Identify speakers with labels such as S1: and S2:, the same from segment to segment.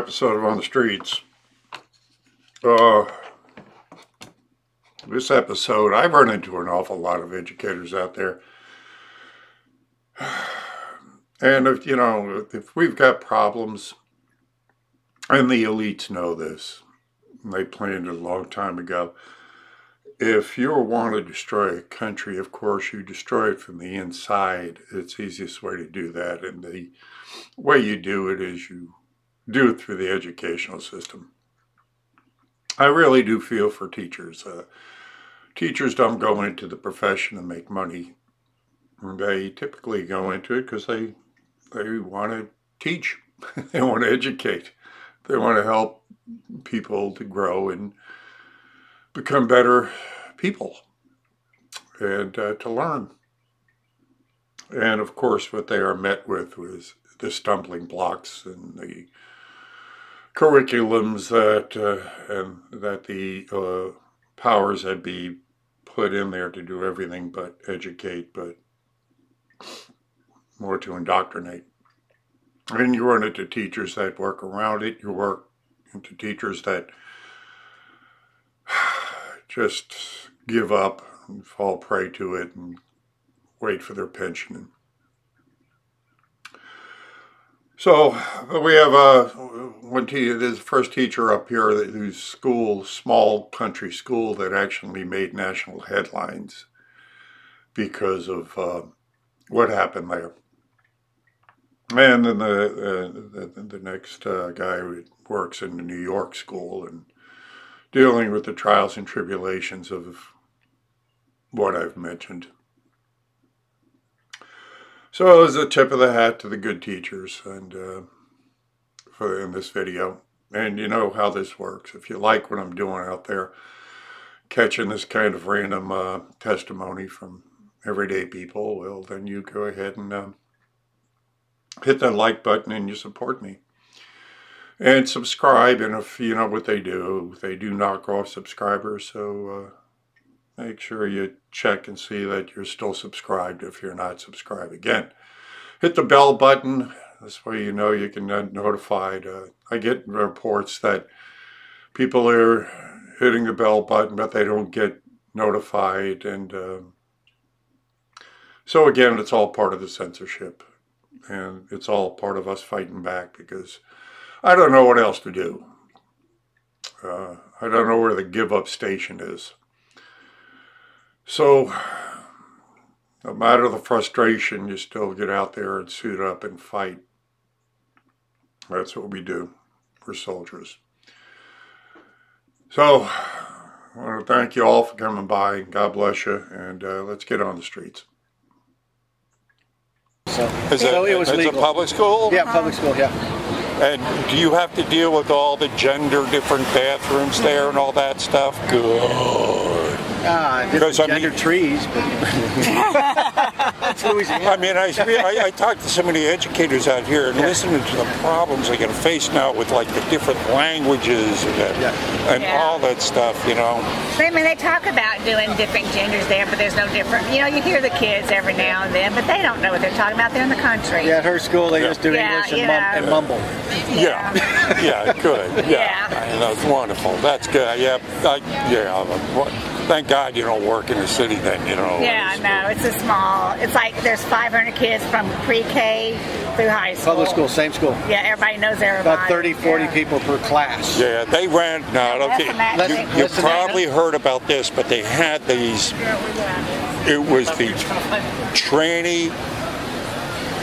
S1: episode of On the Streets. This episode, I've run into an awful lot of educators out there. And if we've got problems, and the elites know this, and they planned it a long time ago. If you want to destroy a country, of course, you destroy it from the inside. It's the easiest way to do that. And the way you do it is you do it through the educational system. I really do feel for teachers. Teachers don't go into the profession to make money. They typically go into it because they want to teach. They want to educate. They want to help people to grow and become better people and to learn. And of course, what they are met with was the stumbling blocks and the curriculums that the powers that be put in there to do everything but educate, but more to indoctrinate. And you run into teachers that work around it. You work into teachers that just give up and fall prey to it and wait for their pension. So we have this first teacher up here whose school, small country school, that actually made national headlines because of what happened there. And then the next guy who works in the New York school and dealing with the trials and tribulations of what I've mentioned. So as a tip of the hat to the good teachers and in this video. And you know how this works. If you like what I'm doing out there, catching this kind of random testimony from everyday people, well, then you go ahead and hit that like button and you support me. And subscribe, and if you know what they do knock off subscribers, so make sure you check and see that you're still subscribed if you're not subscribed. Again, hit the bell button. This way you know you can get notified. I get reports that people are hitting the bell button, but they don't get notified. And so again, it's all part of the censorship. And it's all part of us fighting back because I don't know what else to do. I don't know where the give-up station is. So, no matter the frustration, you still get out there and suit up and fight. That's what we do. We're soldiers. So, I want to thank you all for coming by. God bless you. And let's get on the streets.
S2: Is it a public school?
S3: Yeah, public school, yeah.
S2: And do you have to deal with all the gender different bathrooms there and all that stuff? Good.
S3: Different gender trees, but that's Louisiana.
S2: I mean, I talk to so many educators out here and listening to the problems they got to face now with like the different languages and all that stuff, you know.
S4: I mean, they talk about doing different genders there, but there's no different. You know, you hear the kids every now and then, but they don't know what they're talking about. They're in the country.
S3: Yeah, at her school they just do English and mumble.
S2: Yeah, good. Yeah, that's wonderful. That's good. Thank God you don't work in the city then, you know.
S4: Yeah, no, it's like there's 500 kids from pre-K through high school.
S3: Public school, same school.
S4: Yeah, everybody knows everybody.
S3: About 30, 40 people per class.
S2: Yeah, they ran, you probably heard about this, but they had these, it was the tranny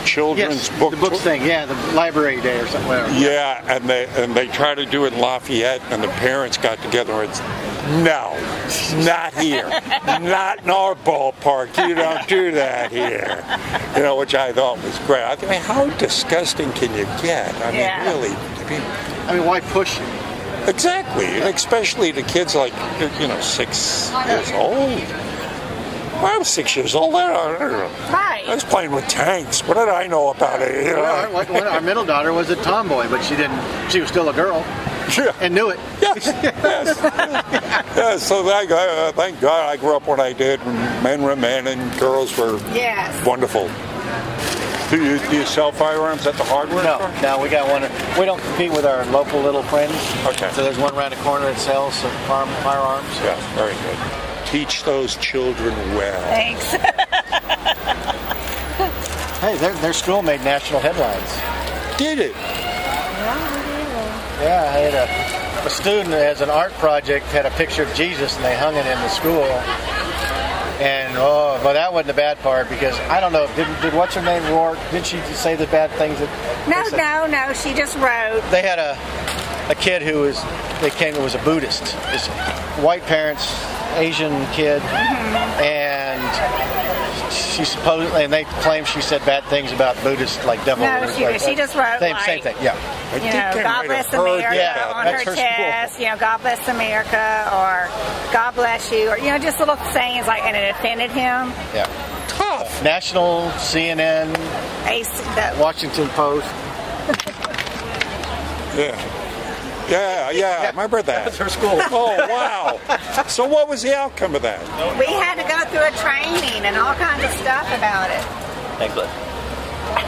S2: children's book.
S3: The books thing, the library day or something. Whatever.
S2: Yeah, and they tried to do it in Lafayette, and the parents got together and said, no, not here, not in our ballpark. You don't do that here. You know, which I thought was great. I mean, how disgusting can you get? I mean, really.
S3: I mean, why push you?
S2: Exactly, especially to kids like 6 years old. When I was 6 years old, I was playing with tanks. What did I know about it? You know?
S3: Well, our middle daughter was a tomboy, but she was still a girl. And knew it.
S2: Yes. So thank God I grew up when I did. Men were men and girls were wonderful. Do you sell firearms at the hardware
S3: No,
S2: store?
S3: no, we got one. We don't compete with our local little friends.
S2: Okay.
S3: So there's one around the corner that sells some firearms.
S2: Yeah, very good. Teach those children well.
S4: Thanks.
S3: Hey, their school made national headlines.
S2: Did it?
S3: Yeah, I had a student as an art project had a picture of Jesus and they hung it in the school. And but that wasn't the bad part because I don't know. Did what's her name Rourke? Did she say the bad things that?
S4: No. She just wrote.
S3: They had a kid who was a Buddhist. It's white parents, Asian kid, and they claim she said bad things about Buddhists like devil.
S4: No, she just wrote
S3: same thing. Yeah.
S4: God bless America on her
S3: her
S4: chest. God bless America or God bless you or just little sayings like, and it offended him.
S3: Yeah.
S2: Tough.
S3: National, CNN, Washington Post.
S2: Yeah, I remember that.
S3: That's her school.
S2: Oh, wow. So what was the outcome of that?
S4: We had to go through a training and all kinds of stuff about it.
S3: Excellent.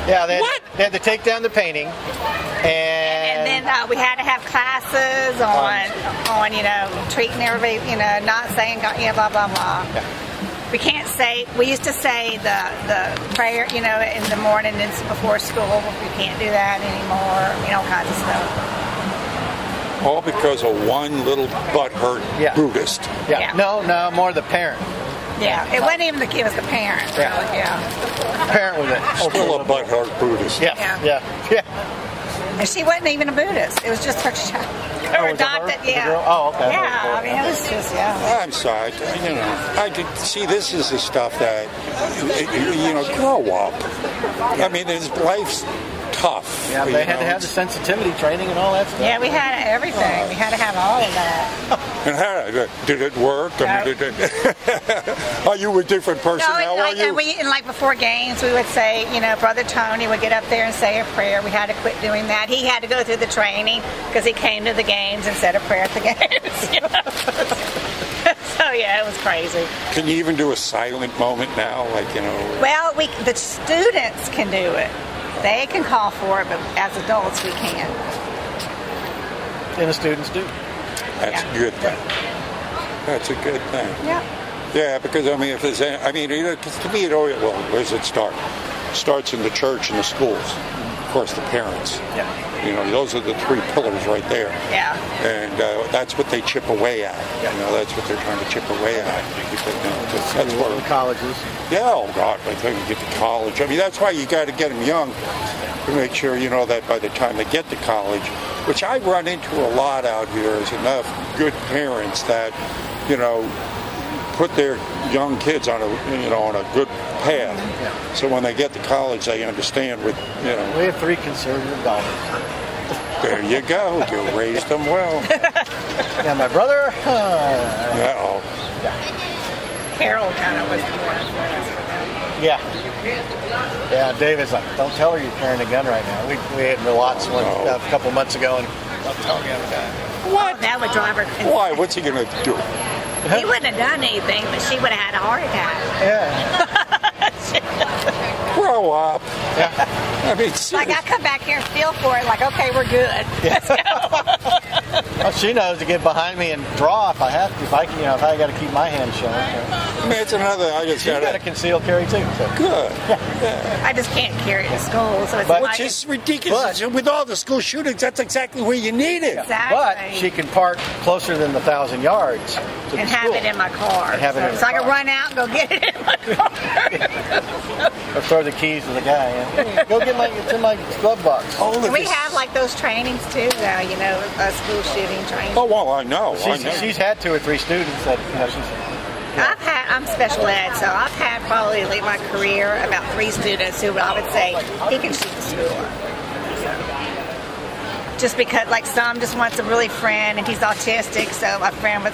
S3: Yeah, they had to take down the painting,
S4: and then we had to have classes on treating everybody, not saying blah blah blah. Yeah. We can't say. We used to say the prayer, in the morning and before school. We can't do that anymore. All kinds of stuff.
S2: All because of one little butthurt Buddhist.
S3: Yeah. No, more the parent.
S4: Yeah, it wasn't even the kid; it was the parent.
S3: Yeah.
S4: Really, yeah.
S3: The parent was it.
S2: Still a butthurt Buddhist.
S3: Yeah.
S4: And she wasn't even a Buddhist. It was just her child. Her adopted,
S3: yeah. Oh, okay.
S4: Yeah, it was just,
S2: I'm sorry. I could see this is the stuff that, grow up. I mean, life's tough.
S3: Yeah, they had to have the sensitivity training and all that stuff.
S4: Yeah, we had everything. We had to have all of that.
S2: And did it work?
S4: No.
S2: I mean, are you a different person now?
S4: And before games, we would say, Brother Tony would get up there and say a prayer. We had to quit doing that. He had to go through the training because he came to the games and said a prayer at the games. So yeah, it was crazy.
S2: Can you even do a silent moment now?
S4: Well, the students can do it. They can call for it, but as adults, we can't.
S3: And the students do.
S2: That's a good thing. That's a good thing.
S4: Yeah.
S2: Yeah, because if there's to me, where does it start? It starts in the church and the schools. Of course, the parents.
S3: Yeah.
S2: Those are the three pillars right there.
S4: Yeah.
S2: And that's what they chip away at. That's what they're trying to chip away at. That's what
S3: colleges.
S2: Yeah, oh God, by the time you get to college. I mean, that's why you got to get them young to make sure, that by the time they get to college, which I run into a lot out here, is enough good parents that, put their young kids on a good path. So when they get to college, they understand We
S3: have 3 conservative daughters.
S2: There you go. You raised them well.
S3: Yeah, my brother.
S4: Carol kind of was the more influence for them.
S3: Yeah, David's like, don't tell her you're carrying a gun right now. We had lots a couple months ago, and don't tell her you have a gun.
S4: What? That would drive her crazy.
S2: Why? What's he going to do?
S4: He wouldn't have done anything, but she would have had a heart attack.
S3: Yeah.
S2: Grow up.
S3: Yeah.
S2: I mean,
S4: like I come back here and feel for it. Like, okay, we're good. Let's go.
S3: Well, she knows to get behind me and draw if I have to. If I got to keep my hand shut.
S2: I mean, it's another. She's
S3: got a concealed carry too. So.
S2: Good.
S4: Yeah. I just can't carry it to school, so it's
S2: which is ridiculous. But, with all the school shootings, that's exactly where you need it.
S4: Exactly.
S3: But she can park closer than 1,000 yards to the
S4: and
S3: school.
S4: have it in my car.
S3: So
S4: I can run out and go get it in my car.
S3: Or throw the keys to the guy. Yeah. Go get it's in my glove box.
S4: We have like those trainings too, though. School shooting training.
S2: Oh well, I know.
S3: She's had 2 or 3 students that
S4: I'm special ed, so I've had probably late my career about 3 students who I would say he can shoot the school up. Just because, some just wants a really friend, and he's autistic, so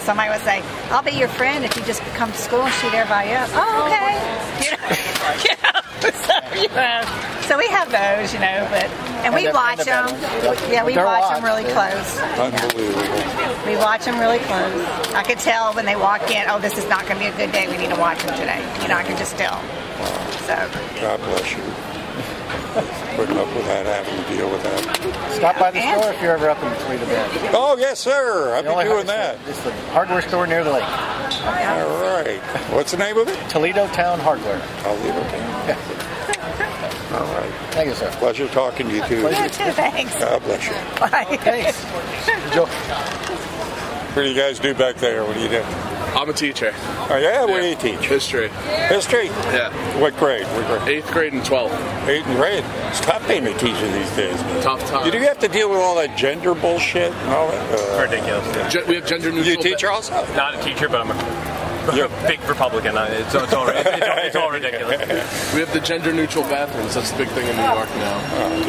S4: somebody would say, I'll be your friend if you just come to school and shoot everybody up. Oh, okay. So we have those, and we watch them. Yeah, we watch them really close.
S2: Unbelievable.
S4: We watch them really close. I could tell when they walk in, oh, this is not going to be a good day. We need to watch them today. I can just tell. So.
S2: God bless you. putting up with that, having to deal with that.
S3: Stop by the store if you're ever up in Toledo Bend.
S2: Oh, yes, sir. I've been doing that.
S3: It's the hardware store near the lake.
S2: All right. What's the name of it?
S3: Toledo Town Hardware.
S2: Toledo Town.
S3: Yeah.
S2: All right.
S3: Thank you, sir.
S2: Pleasure talking to you, too.
S4: You too, thanks.
S2: God bless you.
S4: Bye.
S3: Thanks. Joe.
S2: What do you guys do back there? What do you do?
S5: I'm a teacher.
S2: Oh, yeah? What do you teach?
S5: History.
S2: History?
S5: Yeah.
S2: What grade? What grade?
S5: 8th grade and 12th.
S2: 8th grade. It's tough being a teacher these days.
S5: Tough time.
S2: You do have to deal with all that gender bullshit and all that?
S6: Ridiculous.
S5: We have gender neutral.
S2: You a teacher also?
S6: Not a teacher, but I'm a big Republican. It's all ridiculous.
S5: We have the gender neutral bathrooms. That's the big thing in New York now.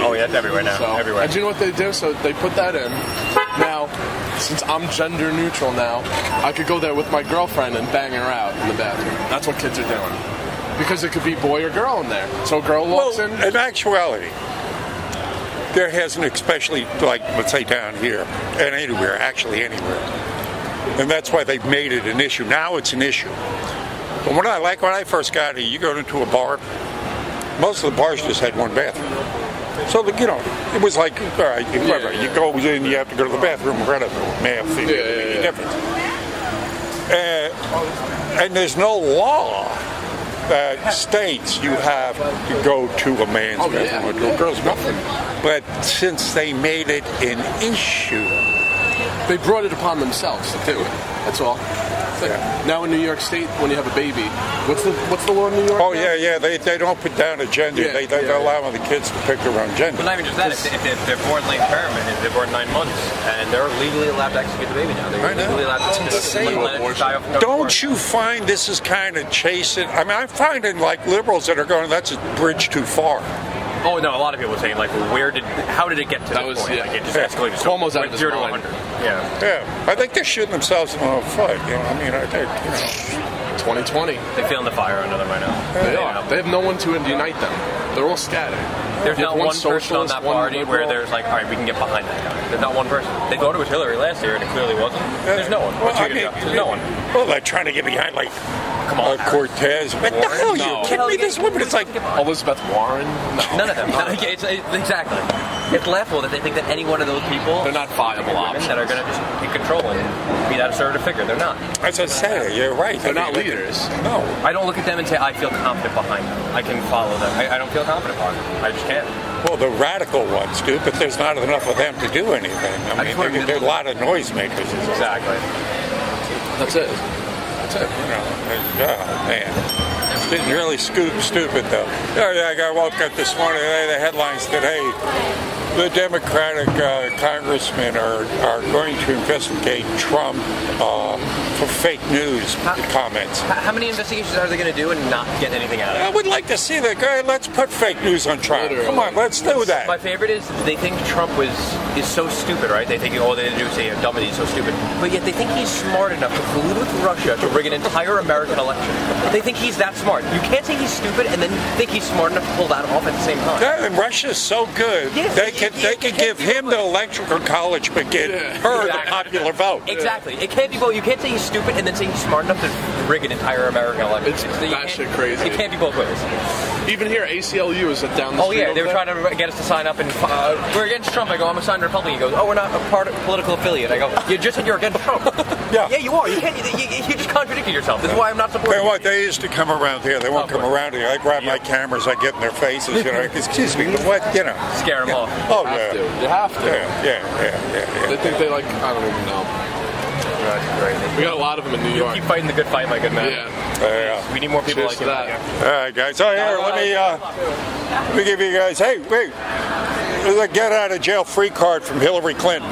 S6: Oh, yeah, it's everywhere now.
S5: So,
S6: everywhere.
S5: and do you know what they do? So they put that in. Now, since I'm gender neutral now, I could go there with my girlfriend and bang her out in the bathroom. That's what kids are doing. Because it could be boy or girl in there. So a girl walks in.
S2: In actuality, there hasn't, especially like, let's say down here, and anywhere, actually anywhere. And that's why they've made it an issue. Now it's an issue. But when I first got here, you go into a bar, most of the bars just had one bathroom. So, you know, it was like, all right, whatever. You go in, you have to go to the bathroom, whatever, male, female, any difference. And there's no law that states you have to go to a man's bathroom or to a girl's bathroom. But since they made it an issue,
S5: they brought it upon themselves to do it. That's all. Now in New York State, when you have a baby, what's the law in New York?
S2: Oh now? yeah, they don't put down a gender. They allow the kids to pick their own gender.
S6: But not even just that. If they're born late term and if they're born 9 months, and they're legally allowed to execute the baby now. They're legally allowed to
S2: insane. Don't you find this is kind of chasing? I mean, I'm finding like liberals that are going, that's a bridge too far.
S6: Oh no, a lot of people are saying like, how did it get to this point?
S5: Yeah.
S6: Like, it just escalated so
S5: almost out of
S6: 0 to 100. Yeah.
S2: I think they're shooting themselves in the foot. You know, I mean, I think
S5: 2020.
S6: They're feeling the fire under them right now.
S5: They are. They have no one to unite them. They're all scattered.
S6: There's not one person on that party where there's like, all right, we can get behind that guy. There's not one person. They voted with Hillary last year, and it clearly wasn't. There's no one. There's no one.
S2: Well, they're trying to get behind like,
S6: come on,
S2: Cortez. What the hell? You kidding me? This woman, it's like
S5: Elizabeth Warren.
S6: None of them. Exactly. It's laughable that they think that any one of those people,
S5: they're not viable options
S6: that are going to just take control and be that assertive figure. They're not.
S2: As I say, you're right.
S5: They're not leaders.
S2: No.
S6: I don't look at them and say I feel confident behind them. I can follow them. I don't feel confident behind them. I just can't.
S2: Well, the radical ones do, but there's not enough of them to do anything. I mean, there's a lot of noisemakers.
S6: Exactly.
S5: That's it.
S2: You know, oh man, it's getting really stupid though. I woke up this morning. The headlines today: the Democratic congressmen are going to investigate Trump for fake news comments.
S6: How many investigations are they going to do and not get anything out of it?
S2: I would like to see that guy. Let's put fake news on Trump. Come on, let's do that.
S6: My favorite is they think Trump is so stupid, right? They think all they do is say dumb and he's so stupid, but yet they think he's smart enough to collude with Russia to rig an entire American election. They think he's that smart. You can't say he's stupid and then think he's smart enough to pull that off at the same time.
S2: Yeah, and Russia's so good.
S6: Yes,
S2: they can give him the electoral college, but get her the popular vote.
S6: Exactly. It can't be both. You can't say he's stupid and then say he's smart enough to rig an entire American election.
S5: It's batshit crazy.
S6: It can't be both ways.
S5: Even here, ACLU is down the street.
S6: Oh yeah, they were trying to get us to sign up and we're against Trump. I go, I'm a signed Republican. He goes, oh, we're not a political affiliate. I go, you just said you're against Trump.
S2: Yeah,
S6: you are. You can't. You just contradicted yourself. This is why I'm not supporting.
S2: You know what? They used to come around here. They won't come around here. I grab my cameras. I get in their faces. You know, excuse me, but what? You know,
S6: scare them off.
S2: Oh
S5: yeah, you have to.
S2: Yeah.
S5: They think they like. I don't even know. We got a lot of them in New York.
S6: Keep fighting the good fight, my good man.
S2: Yeah.
S6: We need more people like
S5: that.
S2: All right, guys. So here, let me give you guys. Hey, wait. There's a get out of jail free card from Hillary Clinton.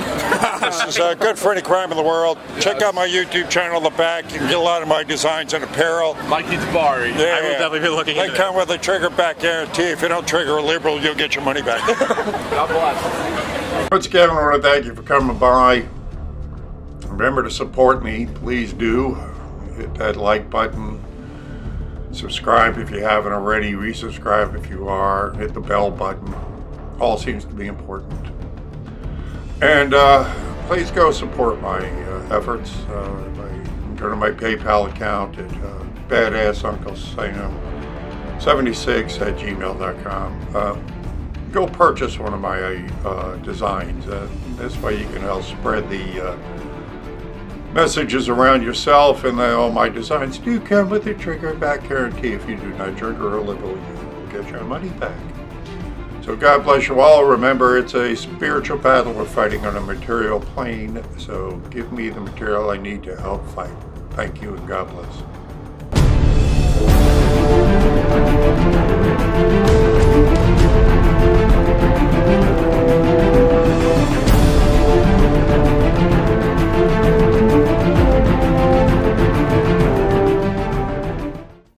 S2: This is good for any crime in the world. Check out my YouTube channel in the back. You can get a lot of my designs and apparel.
S5: Mikey Tabari.
S2: Yeah,
S6: I will definitely be looking into
S2: it. They come with a trigger back guarantee. If you don't trigger a liberal, you'll get your money back.
S5: God bless.
S1: Once again, I want to thank you for coming by. Remember to support me. Please do. Hit that like button. Subscribe if you haven't already. Resubscribe if you are. Hit the bell button. All seems to be important. And please go support my efforts. Go to my PayPal account at badassuncle76@gmail.com. go purchase one of my designs. This way you can help spread the messages around yourself, and all my designs do come with a trigger back guarantee. If you do not trigger a liberal, you will get your money back. So God bless you all. Remember, it's a spiritual battle we're fighting on a material plane. So give me the material I need to help fight. Thank you, and God bless.